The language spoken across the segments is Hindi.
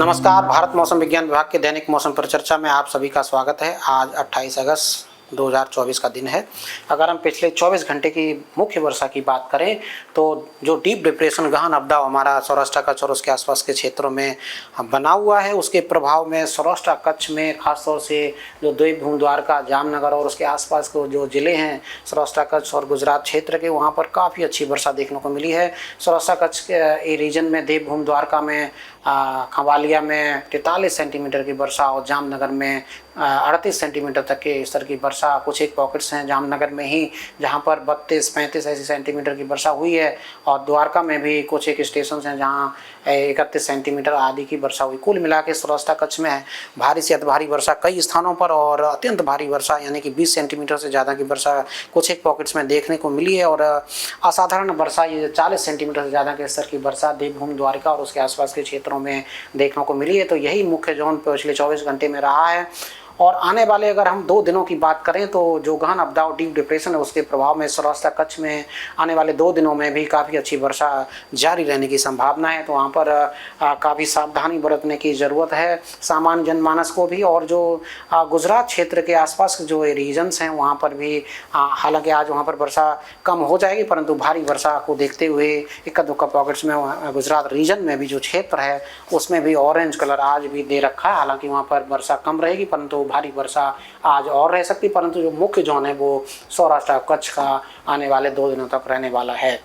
नमस्कार। भारत मौसम विज्ञान विभाग के दैनिक मौसम परिचर्चा में आप सभी का स्वागत है। आज 28 अगस्त 2024 का दिन है। अगर हम पिछले 24 घंटे की मुख्य वर्षा की बात करें तो जो डीप डिप्रेशन गहन अपडाव हमारा सौराष्ट्र कच्छ और उसके आसपास के क्षेत्रों में बना हुआ है, उसके प्रभाव में सौराष्ट्र कच्छ में खासतौर से जो देवभूमि द्वारका, जामनगर और उसके आसपास के जो ज़िले हैं सौराष्ट्र कच्छ और गुजरात क्षेत्र के, वहाँ पर काफ़ी अच्छी वर्षा देखने को मिली है। सौराष्ट्र कच्छ के रीजन में देवभूमि द्वारका में, खवालिया में 43 सेंटीमीटर की वर्षा और जामनगर में 38 सेंटीमीटर तक के स्तर की वर्षा। कुछ एक पॉकेट्स हैं जामनगर में ही जहां पर 32-35 ऐसी सेंटीमीटर की वर्षा हुई है, और द्वारका में भी कुछ एक स्टेशन हैं जहां 31 सेंटीमीटर आदि की वर्षा हुई। कुल मिला के सौराष्ट्र कच्छ में भारी से अति भारी वर्षा कई स्थानों पर और अत्यंत भारी वर्षा यानी कि 20 सेंटीमीटर से ज़्यादा की वर्षा कुछ एक पॉकेट्स में देखने को मिली है। और असाधारण वर्षा ये 40 सेंटीमीटर से ज़्यादा के स्तर की वर्षा देवभूमि द्वारका और उसके आसपास के क्षेत्रों में देखने को मिली है। तो यही मुख्य जोन पिछले 24 घंटे में रहा है। और आने वाले अगर हम 2 दिनों की बात करें तो जो गहन अपडाव डीप डिप्रेशन है उसके प्रभाव में सौराष्ट्र कच्छ में आने वाले 2 दिनों में भी काफ़ी अच्छी वर्षा जारी रहने की संभावना है। तो वहाँ पर काफ़ी सावधानी बरतने की ज़रूरत है सामान्य जनमानस को भी। और जो गुजरात क्षेत्र के आसपास जो रीजन्स हैं वहाँ पर भी हालांकि आज वहाँ पर वर्षा कम हो जाएगी, परंतु भारी वर्षा को देखते हुए इक्का दुक्का पॉकेट्स में गुजरात रीजन में भी जो क्षेत्र है उसमें भी ऑरेंज कलर आज भी दे रखा है। हालांकि वहाँ पर वर्षा कम रहेगी परंतु भारी वर्षा आज और रह सकती, परंतु जो मुख्य जोन है वो सौराष्ट्र कच्छ का आने वाले 2 दिनों तक रहने वाला है।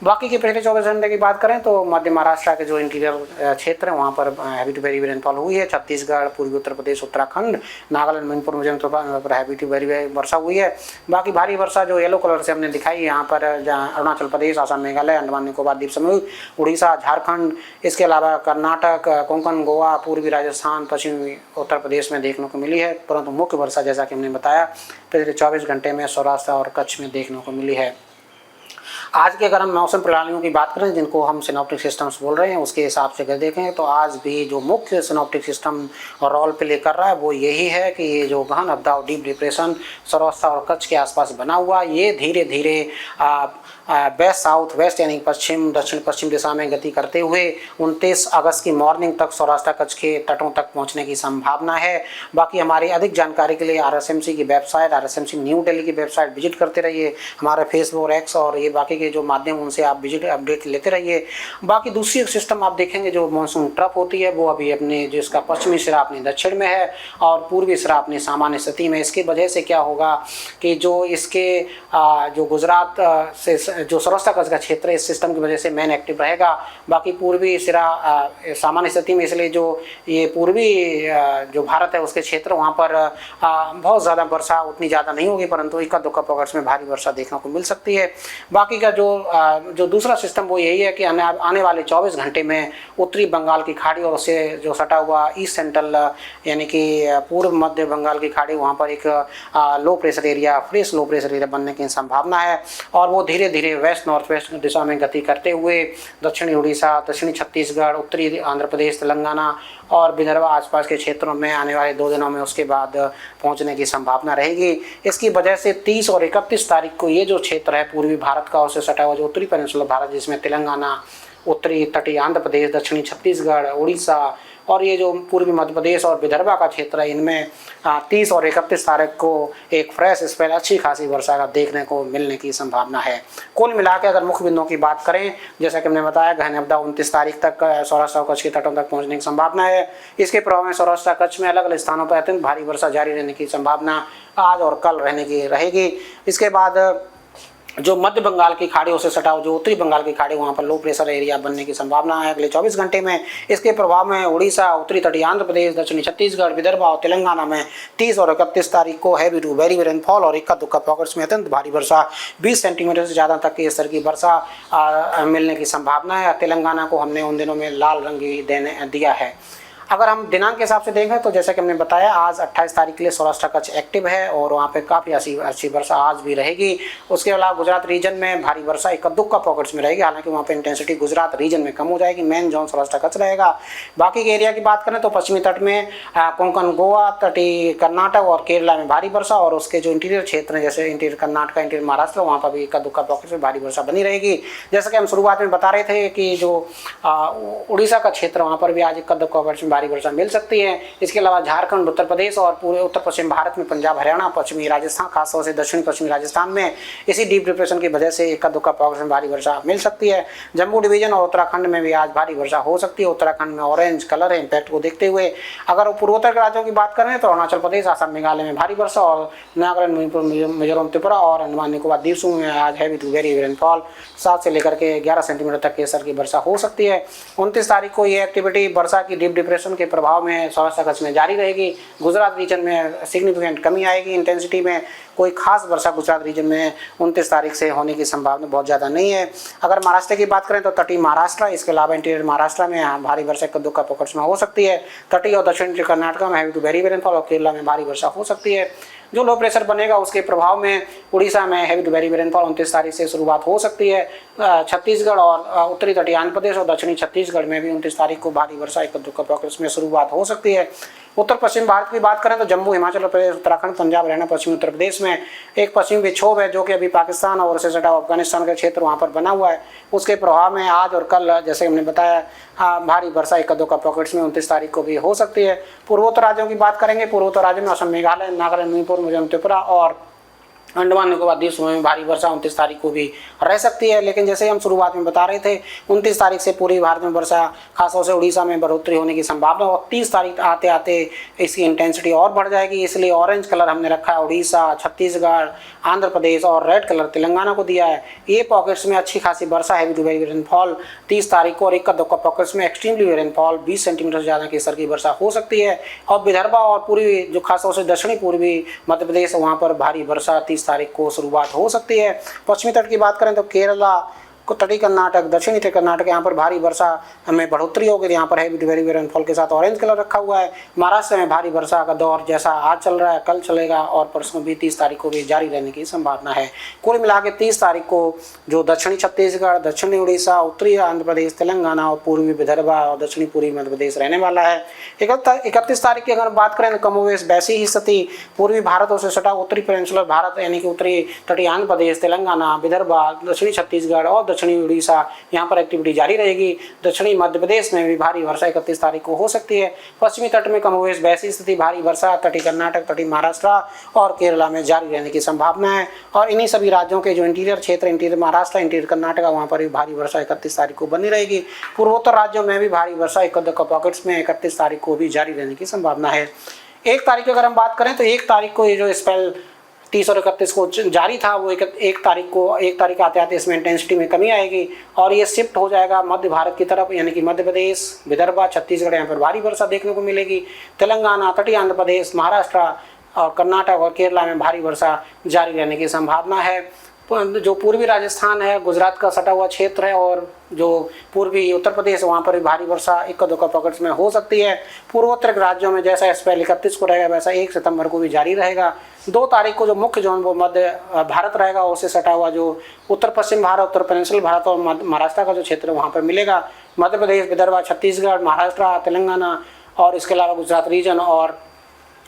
बाकी के पिछले 24 घंटे की बात करें तो मध्य महाराष्ट्र के जो इंटीरियर क्षेत्र है वहाँ पर हैवी टू वेरी रेनफॉल हुई है। छत्तीसगढ़, पूर्वी उत्तर प्रदेश, उत्तराखंड, नागालैंड, मणिपुर, मिजोरम पर हैवी टू वेरी वर्षा हुई है। बाकी भारी वर्षा जो येलो कलर से हमने दिखाई है यहाँ पर अरुणाचल प्रदेश, आसाम, मेघालय, अंडमान निकोबार द्वीप समूह, उड़ीसा, झारखंड, इसके अलावा कर्नाटक, कोंकण, गोवा, पूर्वी राजस्थान, पश्चिमी उत्तर प्रदेश में देखने को मिली है। परंतु मुख्य वर्षा जैसा कि हमने बताया पिछले 24 घंटे में सौराष्ट्र और कच्छ में देखने को मिली है। आज के अगर हम मौसम प्रणालियों की बात करें जिनको हम सिनॉप्टिक सिस्टम्स बोल रहे हैं उसके हिसाब से अगर देखें तो आज भी जो मुख्य सिनॉप्टिक सिस्टम रोल प्ले कर रहा है वो यही है कि ये जो गहन अपडाव डीप डिप्रेशन सौराष्ट्र और कच्छ के आसपास बना हुआ ये धीरे धीरे वेस्ट साउथ वेस्ट यानी पश्चिम दक्षिण पश्चिम दिशा में गति करते हुए 29 अगस्त की मॉर्निंग तक सौराष्ट्र कच्छ के तटों तक पहुंचने की संभावना है। बाकी हमारी अधिक जानकारी के लिए RSMC की वेबसाइट, RSMC न्यू दिल्ली की वेबसाइट विजिट करते रहिए। हमारे फेसबुक, एक्स और ये बाकी के जो माध्यम उनसे आप विजिट अपडेट लेते रहिए। बाकी दूसरी एक सिस्टम आप देखेंगे जो मानसून ट्रफ होती है वो अभी अपने जो इसका पश्चिमी सिरा अपने दक्षिण में है और पूर्वी सिरा अपनी सामान्य स्थिति में। इसकी वजह से क्या होगा कि जो इसके जो गुजरात से जो सौराष्ट्र कच्छ का क्षेत्र है इस सिस्टम की वजह से मेन एक्टिव रहेगा। बाकी पूर्वी सिरा सामान्य स्थिति में, इसलिए जो ये पूर्वी जो भारत है उसके क्षेत्र वहाँ पर बहुत ज़्यादा वर्षा उतनी ज़्यादा नहीं होगी, परंतु इक्का दुक्का पॉकेट्स में भारी वर्षा देखने को मिल सकती है। बाकी का जो दूसरा सिस्टम वो यही है कि आने वाले 24 घंटे में उत्तरी बंगाल की खाड़ी और उससे जो सटा हुआ ईस्ट सेंट्रल यानी कि पूर्व मध्य बंगाल की खाड़ी वहाँ पर एक low pressure area, fresh low pressure area बनने की संभावना है। और वो धीरे धीरे वेस्ट नॉर्थ वेस्ट दिशा में गति करते हुए दक्षिणी उड़ीसा, दक्षिणी छत्तीसगढ़, उत्तरी आंध्र प्रदेश, तेलंगाना और विदर्भ आसपास के क्षेत्रों में आने वाले 2 दिनों में उसके बाद पहुंचने की संभावना रहेगी। इसकी वजह से 30 और 31 तारीख को ये जो क्षेत्र है पूर्वी भारत का उससे सटा हुआ जो उत्तरी पेनिनसुलर भारत जिसमें तेलंगाना, उत्तरी तटीय आंध्र प्रदेश, दक्षिणी छत्तीसगढ़, उड़ीसा और ये जो पूर्वी मध्य प्रदेश और विदर्भा का क्षेत्र है इनमें 30 और 31 तारीख को एक फ्रेश स्पेल अच्छी खासी वर्षा का देखने को मिलने की संभावना है। कुल मिलाकर अगर मुख्य बिंदुओं की बात करें जैसा कि हमने बताया गहन अपडाव 29 तारीख तक सौराष्ट्र और कच्छ के तटों तक पहुंचने की संभावना है। इसके प्रभाव में सौराष्ट्र कच्छ में अलग अलग स्थानों पर अत्यंत भारी वर्षा जारी रहने की संभावना आज और कल रहने की रहेगी। इसके बाद जो मध्य बंगाल की खाड़ी से सटा जो उत्तरी बंगाल की खाड़ी वहाँ पर लो प्रेशर एरिया बनने की संभावना है अगले 24 घंटे में। इसके प्रभाव में उड़ीसा, उत्तरी तटीय आंध्र प्रदेश, दक्षिणी छत्तीसगढ़, विदर्भ और तेलंगाना में 30 और 31 तारीख को हैवी टू वेरी रेनफॉल और इक्का दुक्का पॉकेट्स में अत्यंत भारी वर्षा 20 सेंटीमीटर से ज़्यादा तक के स्तर की वर्षा मिलने की संभावना है। तेलंगाना को हमने उन दिनों में लाल रंग दिया है। अगर हम दिनांक के हिसाब से देखें तो जैसा कि हमने बताया आज 28 तारीख के लिए सौराष्ट्र कच्छ एक्टिव है और वहाँ पे काफ़ी अच्छी वर्षा आज भी रहेगी। उसके अलावा गुजरात रीजन में भारी वर्षा इक्का दुक्का पॉकेट्स में रहेगी, हालांकि वहाँ पे इंटेंसिटी गुजरात रीजन में कम हो जाएगी। मेन जोन सौराष्ट्र कच्छ रहेगा। बाकी के एरिया की बात करें तो पश्चिमी तट में कोंकण गोवा, तटीय कर्नाटक और केरला में भारी वर्षा, और उसके जो इंटीरियर क्षेत्र हैं जैसे इंटीरियर कर्नाटक, इंटीरियर महाराष्ट्र, वहाँ पर भी इक्का दुक्का पॉकेट्स में भारी वर्षा बनी रहेगी। जैसा कि हम शुरुआत में बता रहे थे कि जो उड़ीसा का क्षेत्र वहाँ पर भी आज इक्का दुक्का पॉकेट्स में भारी वर्षा मिल सकती है। इसके अलावा झारखंड, उत्तर प्रदेश और पूरे उत्तर पश्चिम भारत में पंजाब, हरियाणा, पश्चिमी राजस्थान, खासतौर से दक्षिणी पश्चिमी राजस्थान में इसी डीप डिप्रेशन की वजह से इक्का दुक्का पॉकेट्स में भारी वर्षा मिल सकती है। जम्मू डिवीजन और उत्तराखंड में भी आज भारी वर्षा हो सकती है। उत्तराखंड में ऑरेंज कलर है इंपैक्ट को देखते हुए। अगर पूर्वोत्तर के राज्यों की बात करें तो अरुणाचल प्रदेश, असम, मेघालय में भारी वर्षा, और नागालैंड, मणिपुर, मिजोरम, त्रिपुरा और अंडमान निकोबार द्वीप समूह में आज हैवी टू वेरी रेनफॉल 7 से लेकर के 11 सेंटीमीटर तक केसर की वर्षा हो सकती है। 29 तारीख को ये एक्टिविटी वर्षा की डीप डिप्रेशन के प्रभाव में सौराष्ट्र कच्छ में जारी रहेगी। गुजरात रीजन में सिग्निफिकेंट कमी आएगी इंटेंसिटी में। कोई खास वर्षा गुजरात रीजन में 29 तारीख से होने की संभावना बहुत ज़्यादा नहीं है। अगर महाराष्ट्र की बात करें तो तटीय महाराष्ट्र, इसके अलावा इंटीरियर महाराष्ट्र में भारी वर्षा इक्का दुक्का पॉकेट्स में हो सकती है। तटीय और दक्षिणी कर्नाटक में हैवी टू वेरी रेनफॉल और केरला में भारी वर्षा हो सकती है। जो लो प्रेशर बनेगा उसके प्रभाव में उड़ीसा में हैवी टू वेरी रेनफॉल 29 तारीख से शुरुआत हो सकती है। छत्तीसगढ़ और उत्तरी तटीय आंध्र प्रदेश और दक्षिणी छत्तीसगढ़ में भी 29 तारीख को भारी वर्षा इक्का दुक्का पॉकेट्स में शुरुआत हो सकती है। उत्तर पश्चिम भारत की बात करें तो जम्मू, हिमाचल प्रदेश, उत्तराखंड, पंजाब, हरियाणा, पश्चिमी उत्तर प्रदेश में एक पश्चिमी विक्षोभ है जो कि अभी पाकिस्तान और उससे सटा अफगानिस्तान का क्षेत्र वहाँ पर बना हुआ है। उसके प्रभाव में आज और कल जैसे हमने बताया भारी वर्षा इक्का दुक्का पॉकेट्स में 29 तारीख को भी हो सकती है। पूर्वोत्तर राज्यों की बात करेंगे, पूर्वोत्तर राज्यों में असम, मेघालय, नागालैंड, मणिपुर, मिजोरम, त्रिपुरा और अंडमान निकोबार द्वीप समूह में भारी वर्षा 29 तारीख को भी रह सकती है। लेकिन जैसे हम शुरुआत में बता रहे थे 29 तारीख से पूरी भारत में वर्षा, खासतौर से उड़ीसा में बढ़ोतरी होने की संभावना, और 30 तारीख आते आते इसकी इंटेंसिटी और बढ़ जाएगी। इसलिए ऑरेंज कलर हमने रखा है उड़ीसा, छत्तीसगढ़, आंध्र प्रदेश, और रेड कलर तेलंगाना को दिया है। ये पॉकेट्स में अच्छी खासी वर्षा, हैवी टू वेरी रेनफॉल 30 तारीख को, और इक्का दुक्का पॉकेट्स में एक्सट्रीमली रेनफॉल 20 सेंटीमीटर से ज़्यादा केसर की वर्षा हो सकती है। और विदर्भ और पूर्वी जो खासतौर से दक्षिणी पूर्वी मध्य प्रदेश, वहाँ पर भारी वर्षा 30 तारीख को शुरुआत हो सकती है। पश्चिमी तट की बात करें तो केरला, तटीय कर्नाटक, दक्षिणी कर्नाटक, यहाँ पर भारी वर्षा में बढ़ोतरी होगी। यहाँ पर हैवी टू वेरी रेनफॉल के साथ ऑरेंज कलर रखा हुआ है। महाराष्ट्र में भारी वर्षा का दौर जैसा आज चल रहा है कल चलेगा, और परसों भी 30 तारीख को भी जारी रहने की संभावना है। कुल मिला के 30 तारीख को जो दक्षिणी छत्तीसगढ़, दक्षिणी उड़ीसा, उत्तरी आंध्र प्रदेश, तेलंगाना और पूर्वी विदर्भ और दक्षिणी पूर्वी मध्य प्रदेश रहने वाला है। 31 तारीख की अगर बात करें तो कमोवेश वैसी ही स्थिति पूर्वी भारत से सटा उत्तरी पेनिनसुलर भारत यानी कि उत्तरी तटीय आंध्र प्रदेश, तेलंगाना, विदर्भ, दक्षिणी छत्तीसगढ़ और दक्षिणी उड़ीसा, यहाँ पर एक्टिविटी जारी रहेगी। दक्षिणी मध्य प्रदेश में भी भारी वर्षा 31 तारीख को हो सकती है। पश्चिमी तट में कमोवेश वैसी स्थिति भारी वर्षा तटीय कर्नाटक, तटीय महाराष्ट्र और केरला में जारी रहने की संभावना है। और इन्हीं सभी राज्यों के जो इंटीरियर क्षेत्र, इंटीरियर महाराष्ट्र, इंटीरियर कर्नाटक, वहाँ पर भी भारी वर्षा 31 तारीख को बनी रहेगी। पूर्वोत्तर राज्यों में भी भारी वर्षा इक्का दुक्का पॉकेट्स में 31 तारीख को भी जारी रहने की संभावना है। 1 तारीख की अगर हम बात करें तो 1 तारीख को ये जो स्पेल 30 और 31 को जारी था वो 1 तारीख आते आते इसमें इंटेंसिटी में कमी आएगी और ये शिफ्ट हो जाएगा मध्य भारत की तरफ, यानी कि मध्य प्रदेश, विदर्भ, छत्तीसगढ़, यहाँ पर भारी वर्षा देखने को मिलेगी। तेलंगाना, तटीय आंध्र प्रदेश, महाराष्ट्र और कर्नाटक और केरला में भारी वर्षा जारी रहने की संभावना है। जो पूर्वी राजस्थान है, गुजरात का सटा हुआ क्षेत्र है और जो पूर्वी उत्तर प्रदेश, वहाँ पर भी भारी वर्षा इक्का दुक्का पॉकेट्स में हो सकती है। पूर्वोत्तर राज्यों में जैसा स्पेल 31 को रहेगा वैसा 1 सितंबर को भी जारी रहेगा। 2 तारीख को जो मुख्य जोन वो मध्य भारत रहेगा, उससे सटा हुआ जो उत्तर पश्चिम भारत, उत्तर पेनिनसुलर भारत और महाराष्ट्र का जो क्षेत्र है वहाँ पर मिलेगा। मध्य प्रदेश, विदर्भ, छत्तीसगढ़, महाराष्ट्र, तेलंगाना और इसके अलावा गुजरात रीजन और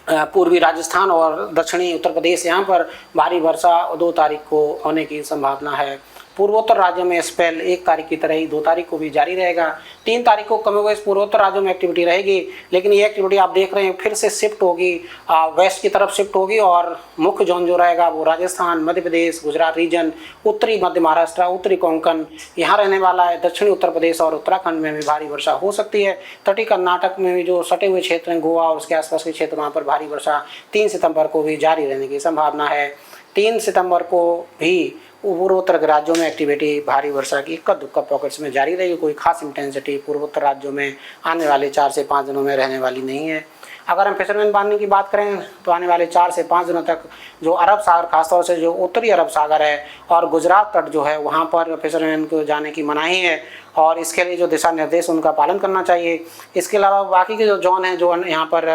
पूर्वी राजस्थान और दक्षिणी उत्तर प्रदेश, यहाँ पर भारी वर्षा 2 तारीख को होने की संभावना है। पूर्वोत्तर राज्यों में स्पेल 1 तारीख की तरह ही 2 तारीख को भी जारी रहेगा। 3 तारीख को कमोवेश पूर्वोत्तर राज्यों में एक्टिविटी रहेगी, लेकिन ये एक्टिविटी आप देख रहे हैं फिर से शिफ्ट होगी, वेस्ट की तरफ शिफ्ट होगी और मुख्य जोन जो रहेगा वो राजस्थान, मध्य प्रदेश, गुजरात रीजन, उत्तरी मध्य महाराष्ट्र, उत्तरी कोंकण यहाँ रहने वाला है। दक्षिणी उत्तर प्रदेश और उत्तराखंड में भी भारी वर्षा हो सकती है। तटीय कर्नाटक में भी जो सटे हुए क्षेत्र हैं, गोवा और उसके आसपास के क्षेत्र, वहाँ पर भारी वर्षा 3 सितंबर को भी जारी रहने की संभावना है। 3 सितंबर को भी पूर्वोत्तर के राज्यों में एक्टिविटी भारी वर्षा की इक्का दुक्का पॉकेट्स में जारी रहेगी। कोई खास इंटेंसिटी पूर्वोत्तर राज्यों में आने वाले 4 से 5 दिनों में रहने वाली नहीं है। अगर हम फिशरमैन बांधने की बात करें तो आने वाले 4 से 5 दिनों तक जो अरब सागर, खासतौर से जो उत्तरी अरब सागर है और गुजरात तट जो है, वहाँ पर फिशरमैन को जाने की मनाही है और इसके लिए जो दिशा निर्देश उनका पालन करना चाहिए। इसके अलावा बाकी के जो जोन हैं, जो यहाँ पर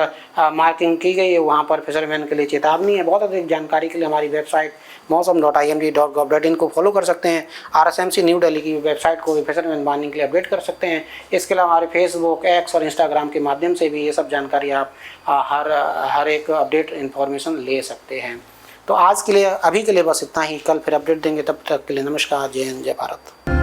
मार्किंग की गई है, वहाँ पर फिशरमैन के लिए चेतावनी है। बहुत अधिक जानकारी के लिए हमारी वेबसाइट मौसम.imd.gov.in को फॉलो कर सकते हैं। RSMC न्यू दिल्ली की वेबसाइट को भी फिशरमैन वार्निंग के लिए अपडेट कर सकते हैं। इसके अलावा हमारे फेसबुक, एक्स और इंस्टाग्राम के माध्यम से भी ये सब जानकारी आप हर एक अपडेट इन्फॉर्मेशन ले सकते हैं। तो आज के लिए, अभी के लिए बस इतना ही। कल फिर अपडेट देंगे, तब तक के लिए नमस्कार, जय हिंद, जय भारत।